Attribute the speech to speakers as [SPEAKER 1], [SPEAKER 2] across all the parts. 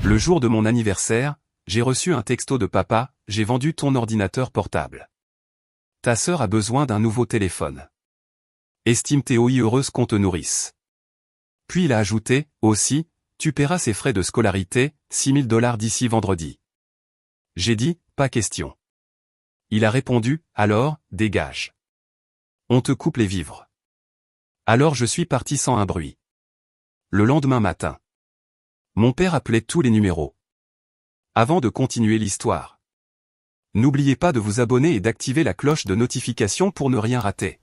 [SPEAKER 1] Le jour de mon anniversaire, j'ai reçu un texto de papa, j'ai vendu ton ordinateur portable. Ta sœur a besoin d'un nouveau téléphone. Estime TOI heureuse qu'on te nourrisse. Puis il a ajouté, aussi, tu paieras ses frais de scolarité, $6 000 d'ici vendredi. J'ai dit, pas question. Il a répondu, alors, dégage. On te coupe les vivres. Alors je suis parti sans un bruit. Le lendemain matin. Mon père appelait tous les numéros. Avant de continuer l'histoire. N'oubliez pas de vous abonner et d'activer la cloche de notification pour ne rien rater.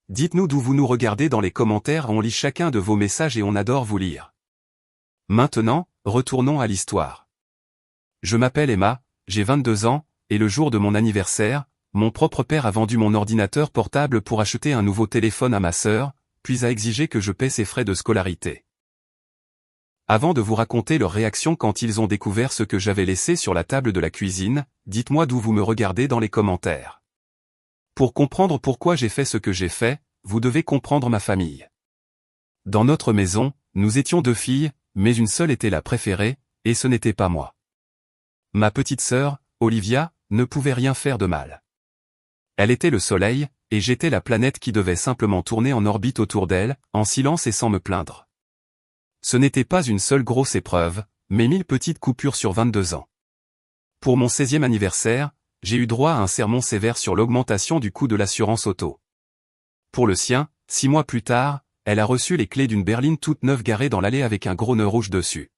[SPEAKER 1] Dites-nous d'où vous nous regardez dans les commentaires, on lit chacun de vos messages et on adore vous lire. Maintenant, retournons à l'histoire. Je m'appelle Emma, j'ai 22 ans, et le jour de mon anniversaire, mon propre père a vendu mon ordinateur portable pour acheter un nouveau téléphone à ma sœur, puis a exigé que je paie ses frais de scolarité. Avant de vous raconter leur réaction quand ils ont découvert ce que j'avais laissé sur la table de la cuisine, dites-moi d'où vous me regardez dans les commentaires. Pour comprendre pourquoi j'ai fait ce que j'ai fait, vous devez comprendre ma famille. Dans notre maison, nous étions 2 filles, mais une seule était la préférée, et ce n'était pas moi. Ma petite sœur, Olivia, ne pouvait rien faire de mal. Elle était le soleil, et j'étais la planète qui devait simplement tourner en orbite autour d'elle, en silence et sans me plaindre. Ce n'était pas une seule grosse épreuve, mais 1000 petites coupures sur 22 ans. Pour mon 16e anniversaire, j'ai eu droit à un sermon sévère sur l'augmentation du coût de l'assurance auto. Pour le sien, 6 mois plus tard, elle a reçu les clés d'une berline toute neuve garée dans l'allée avec un gros nœud rouge dessus.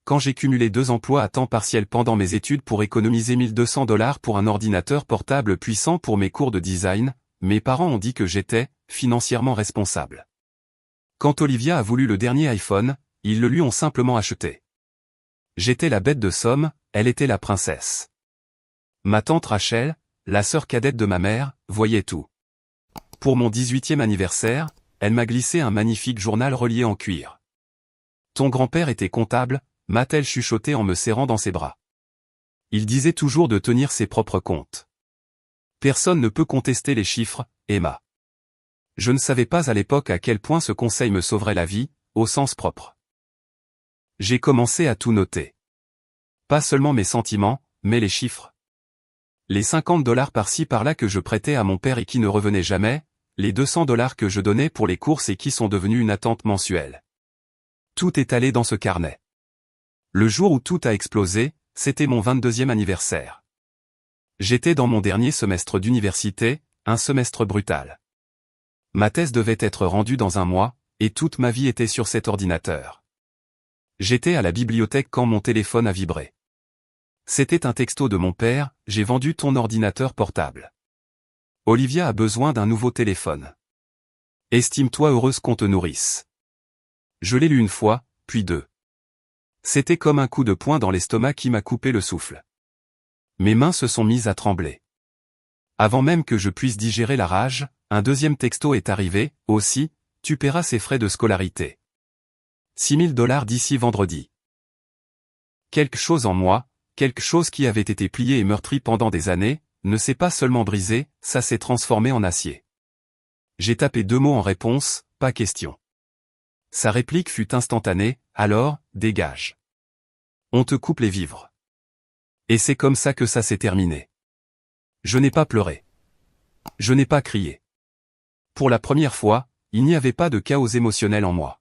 [SPEAKER 1] Quand j'ai cumulé 2 emplois à temps partiel pendant mes études pour économiser $1 200 pour un ordinateur portable puissant pour mes cours de design, mes parents ont dit que j'étais financièrement responsable. Quand Olivia a voulu le dernier iPhone, ils le lui ont simplement acheté. J'étais la bête de somme, elle était la princesse. Ma tante Rachel, la sœur cadette de ma mère, voyait tout. Pour mon 18e anniversaire, elle m'a glissé un magnifique journal relié en cuir. Ton grand-père était comptable, m'a-t-elle chuchoté en me serrant dans ses bras. Il disait toujours de tenir ses propres comptes. Personne ne peut contester les chiffres, Emma. Je ne savais pas à l'époque à quel point ce conseil me sauverait la vie, au sens propre. J'ai commencé à tout noter. Pas seulement mes sentiments, mais les chiffres. Les $50 par-ci par-là que je prêtais à mon père et qui ne revenaient jamais, les $200 que je donnais pour les courses et qui sont devenus une attente mensuelle. Tout est allé dans ce carnet. Le jour où tout a explosé, c'était mon 22e anniversaire. J'étais dans mon dernier semestre d'université, un semestre brutal. Ma thèse devait être rendue dans 1 mois, et toute ma vie était sur cet ordinateur. J'étais à la bibliothèque quand mon téléphone a vibré. C'était un texto de mon père, j'ai vendu ton ordinateur portable. Olivia a besoin d'un nouveau téléphone. Estime-toi heureuse qu'on te nourrisse. Je l'ai lu 1 fois, puis 2. C'était comme un coup de poing dans l'estomac qui m'a coupé le souffle. Mes mains se sont mises à trembler. Avant même que je puisse digérer la rage, un 2e texto est arrivé, aussi, tu paieras ses frais de scolarité. $6 000 d'ici vendredi. Quelque chose en moi, quelque chose qui avait été plié et meurtri pendant des années, ne s'est pas seulement brisé, ça s'est transformé en acier. J'ai tapé 2 mots en réponse, pas question. Sa réplique fut instantanée, alors, dégage. On te coupe les vivres. Et c'est comme ça que ça s'est terminé. Je n'ai pas pleuré. Je n'ai pas crié. Pour la première fois, il n'y avait pas de chaos émotionnel en moi.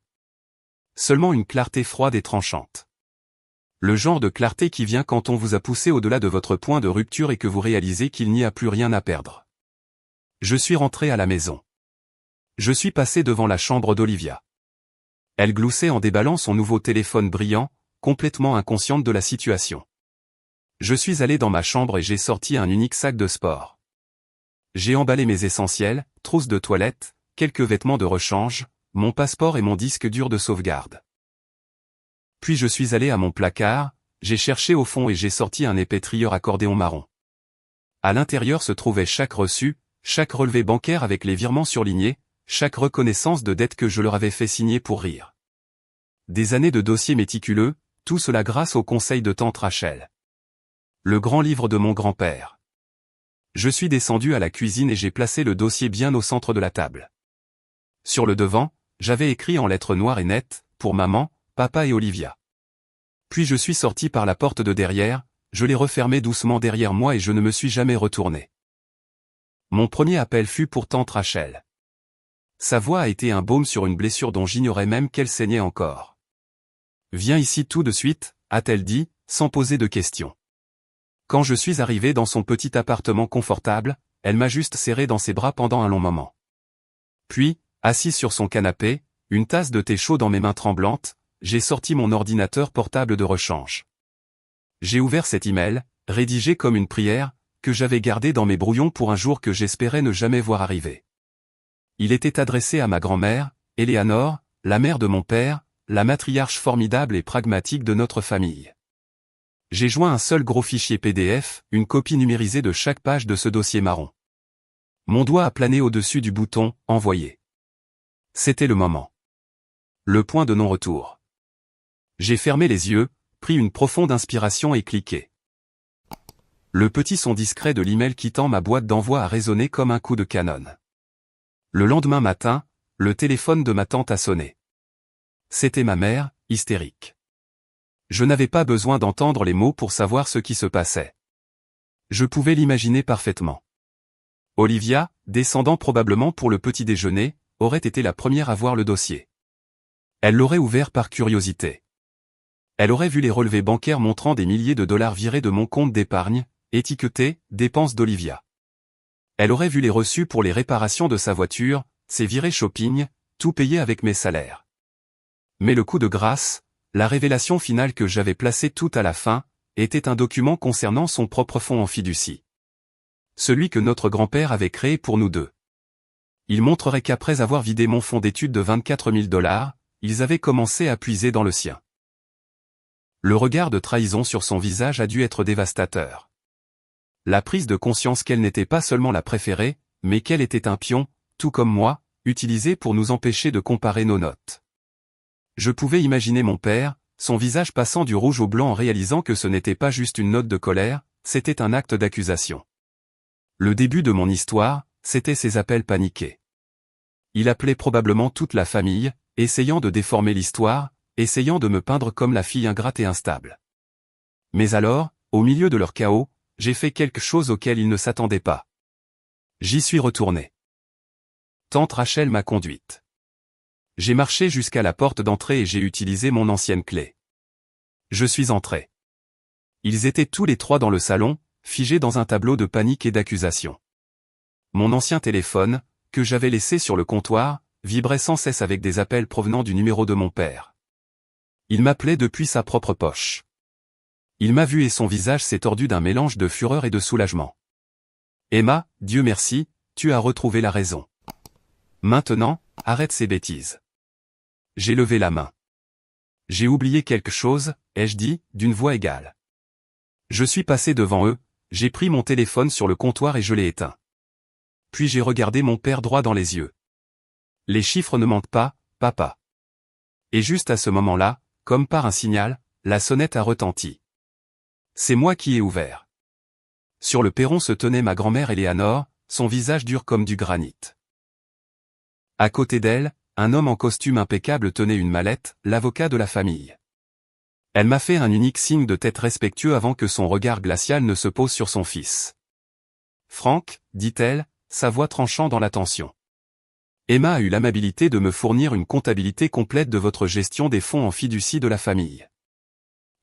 [SPEAKER 1] Seulement une clarté froide et tranchante. Le genre de clarté qui vient quand on vous a poussé au-delà de votre point de rupture et que vous réalisez qu'il n'y a plus rien à perdre. Je suis rentré à la maison. Je suis passé devant la chambre d'Olivia. Elle gloussait en déballant son nouveau téléphone brillant, complètement inconsciente de la situation. Je suis allé dans ma chambre et j'ai sorti un unique sac de sport. J'ai emballé mes essentiels, trousse de toilette, quelques vêtements de rechange, mon passeport et mon disque dur de sauvegarde. Puis je suis allé à mon placard, j'ai cherché au fond et j'ai sorti un épais trieur accordéon marron. À l'intérieur se trouvait chaque reçu, chaque relevé bancaire avec les virements surlignés, chaque reconnaissance de dette que je leur avais fait signer pour rire. Des années de dossiers méticuleux, tout cela grâce au conseil de tante Rachel. Le grand livre de mon grand-père. Je suis descendu à la cuisine et j'ai placé le dossier bien au centre de la table. Sur le devant, j'avais écrit en lettres noires et nettes, pour maman, papa et Olivia. Puis je suis sorti par la porte de derrière, je l'ai refermée doucement derrière moi et je ne me suis jamais retourné. Mon premier appel fut pour tante Rachel. Sa voix a été un baume sur une blessure dont j'ignorais même qu'elle saignait encore. « Viens ici tout de suite », a-t-elle dit, sans poser de questions. Quand je suis arrivé dans son petit appartement confortable, elle m'a juste serré dans ses bras pendant un long moment. Puis, assis sur son canapé, une tasse de thé chaud dans mes mains tremblantes, j'ai sorti mon ordinateur portable de rechange. J'ai ouvert cet email, rédigé comme une prière, que j'avais gardé dans mes brouillons pour un jour que j'espérais ne jamais voir arriver. Il était adressé à ma grand-mère, Éléanore, la mère de mon père, la matriarche formidable et pragmatique de notre famille. J'ai joint un seul gros fichier PDF, une copie numérisée de chaque page de ce dossier marron. Mon doigt a plané au-dessus du bouton « Envoyer ». C'était le moment. Le point de non-retour. J'ai fermé les yeux, pris une profonde inspiration et cliqué. Le petit son discret de l'email quittant ma boîte d'envoi a résonné comme un coup de canon. Le lendemain matin, le téléphone de ma tante a sonné. C'était ma mère, hystérique. Je n'avais pas besoin d'entendre les mots pour savoir ce qui se passait. Je pouvais l'imaginer parfaitement. Olivia, descendant probablement pour le petit déjeuner, aurait été la première à voir le dossier. Elle l'aurait ouvert par curiosité. Elle aurait vu les relevés bancaires montrant des milliers de dollars virés de mon compte d'épargne, étiquetés « Dépenses d'Olivia ». Elle aurait vu les reçus pour les réparations de sa voiture, ses virées shopping, tout payé avec mes salaires. Mais le coup de grâce, la révélation finale que j'avais placée tout à la fin, était un document concernant son propre fonds en fiducie. Celui que notre grand-père avait créé pour nous deux. Il montrerait qu'après avoir vidé mon fonds d'études de 24 000 $, ils avaient commencé à puiser dans le sien. Le regard de trahison sur son visage a dû être dévastateur. La prise de conscience qu'elle n'était pas seulement la préférée, mais qu'elle était un pion, tout comme moi, utilisé pour nous empêcher de comparer nos notes. Je pouvais imaginer mon père, son visage passant du rouge au blanc en réalisant que ce n'était pas juste une note de colère, c'était un acte d'accusation. Le début de mon histoire, c'était ses appels paniqués. Il appelait probablement toute la famille, essayant de déformer l'histoire, essayant de me peindre comme la fille ingrate et instable. Mais alors, au milieu de leur chaos, j'ai fait quelque chose auquel ils ne s'attendaient pas. J'y suis retourné. Tante Rachel m'a conduite. J'ai marché jusqu'à la porte d'entrée et j'ai utilisé mon ancienne clé. Je suis entré. Ils étaient tous les trois dans le salon, figés dans un tableau de panique et d'accusation. Mon ancien téléphone, que j'avais laissé sur le comptoir, vibrait sans cesse avec des appels provenant du numéro de mon père. Il m'appelait depuis sa propre poche. Il m'a vu et son visage s'est tordu d'un mélange de fureur et de soulagement. Emma, Dieu merci, tu as retrouvé la raison. Maintenant, arrête ces bêtises. J'ai levé la main. J'ai oublié quelque chose, ai-je dit, d'une voix égale. Je suis passé devant eux, j'ai pris mon téléphone sur le comptoir et je l'ai éteint. Puis j'ai regardé mon père droit dans les yeux. Les chiffres ne mentent pas, papa. Et juste à ce moment-là, comme par un signal, la sonnette a retenti. C'est moi qui ai ouvert. Sur le perron se tenait ma grand-mère Éléanore, son visage dur comme du granit. À côté d'elle, un homme en costume impeccable tenait une mallette, l'avocat de la famille. Elle m'a fait un unique signe de tête respectueux avant que son regard glacial ne se pose sur son fils. « Franck », dit-elle, sa voix tranchant dans la tension. Emma a eu l'amabilité de me fournir une comptabilité complète de votre gestion des fonds en fiducie de la famille.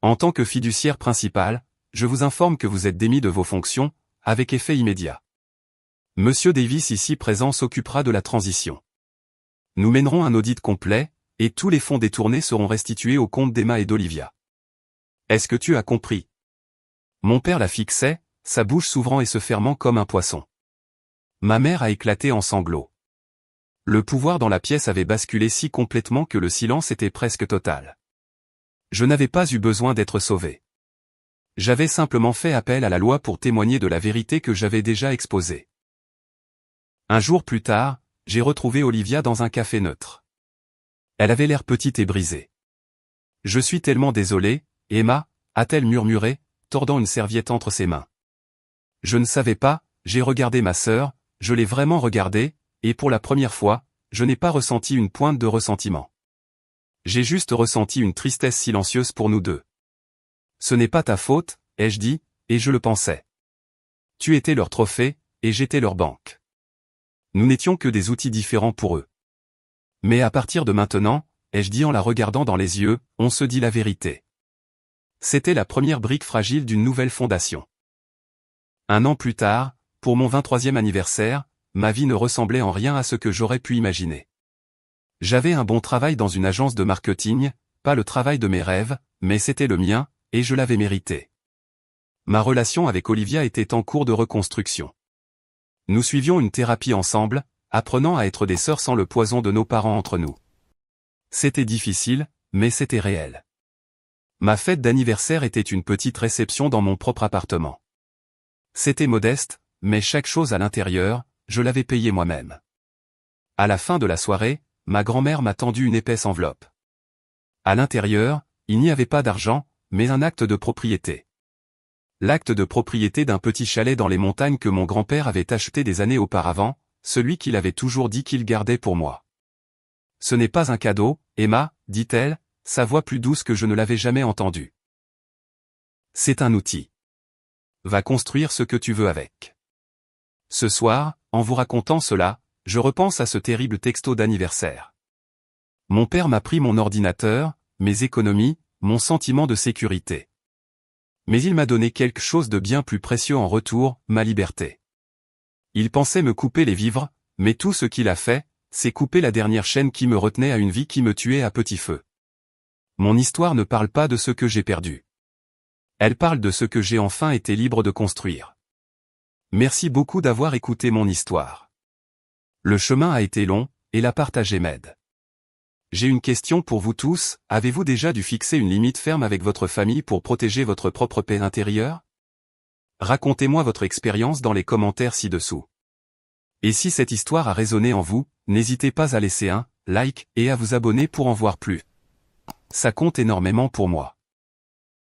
[SPEAKER 1] En tant que fiduciaire principal, je vous informe que vous êtes démis de vos fonctions, avec effet immédiat. Monsieur Davis ici présent s'occupera de la transition. Nous mènerons un audit complet, et tous les fonds détournés seront restitués au compte d'Emma et d'Olivia. Est-ce que tu as compris? Mon père la fixait, sa bouche s'ouvrant et se fermant comme un poisson. Ma mère a éclaté en sanglots. Le pouvoir dans la pièce avait basculé si complètement que le silence était presque total. Je n'avais pas eu besoin d'être sauvé. J'avais simplement fait appel à la loi pour témoigner de la vérité que j'avais déjà exposée. Un jour plus tard, j'ai retrouvé Olivia dans un café neutre. Elle avait l'air petite et brisée. « Je suis tellement désolée, Emma », a-t-elle murmuré, tordant une serviette entre ses mains. Je ne savais pas, j'ai regardé ma sœur, je l'ai vraiment regardée, et pour la première fois, je n'ai pas ressenti une pointe de ressentiment. J'ai juste ressenti une tristesse silencieuse pour nous deux. Ce n'est pas ta faute, ai-je dit, et je le pensais. Tu étais leur trophée, et j'étais leur banque. Nous n'étions que des outils différents pour eux. Mais à partir de maintenant, ai-je dit en la regardant dans les yeux, on se dit la vérité. C'était la première brique fragile d'une nouvelle fondation. 1 an plus tard, pour mon 23e anniversaire, ma vie ne ressemblait en rien à ce que j'aurais pu imaginer. J'avais un bon travail dans une agence de marketing, pas le travail de mes rêves, mais c'était le mien, et je l'avais mérité. Ma relation avec Olivia était en cours de reconstruction. Nous suivions une thérapie ensemble, apprenant à être des sœurs sans le poison de nos parents entre nous. C'était difficile, mais c'était réel. Ma fête d'anniversaire était une petite réception dans mon propre appartement. C'était modeste, mais chaque chose à l'intérieur, je l'avais payé moi-même. À la fin de la soirée, ma grand-mère m'a tendu une épaisse enveloppe. À l'intérieur, il n'y avait pas d'argent, mais un acte de propriété. L'acte de propriété d'un petit chalet dans les montagnes que mon grand-père avait acheté des années auparavant, celui qu'il avait toujours dit qu'il gardait pour moi. Ce n'est pas un cadeau, Emma, dit-elle, sa voix plus douce que je ne l'avais jamais entendue. C'est un outil. Va construire ce que tu veux avec. Ce soir, en vous racontant cela, je repense à ce terrible texto d'anniversaire. Mon père m'a pris mon ordinateur, mes économies, mon sentiment de sécurité. Mais il m'a donné quelque chose de bien plus précieux en retour, ma liberté. Il pensait me couper les vivres, mais tout ce qu'il a fait, c'est couper la dernière chaîne qui me retenait à une vie qui me tuait à petit feu. Mon histoire ne parle pas de ce que j'ai perdu. Elle parle de ce que j'ai enfin été libre de construire. Merci beaucoup d'avoir écouté mon histoire. Le chemin a été long, et la partager m'aide. J'ai une question pour vous tous, avez-vous déjà dû fixer une limite ferme avec votre famille pour protéger votre propre paix intérieure? Racontez-moi votre expérience dans les commentaires ci-dessous. Et si cette histoire a résonné en vous, n'hésitez pas à laisser un like et à vous abonner pour en voir plus. Ça compte énormément pour moi.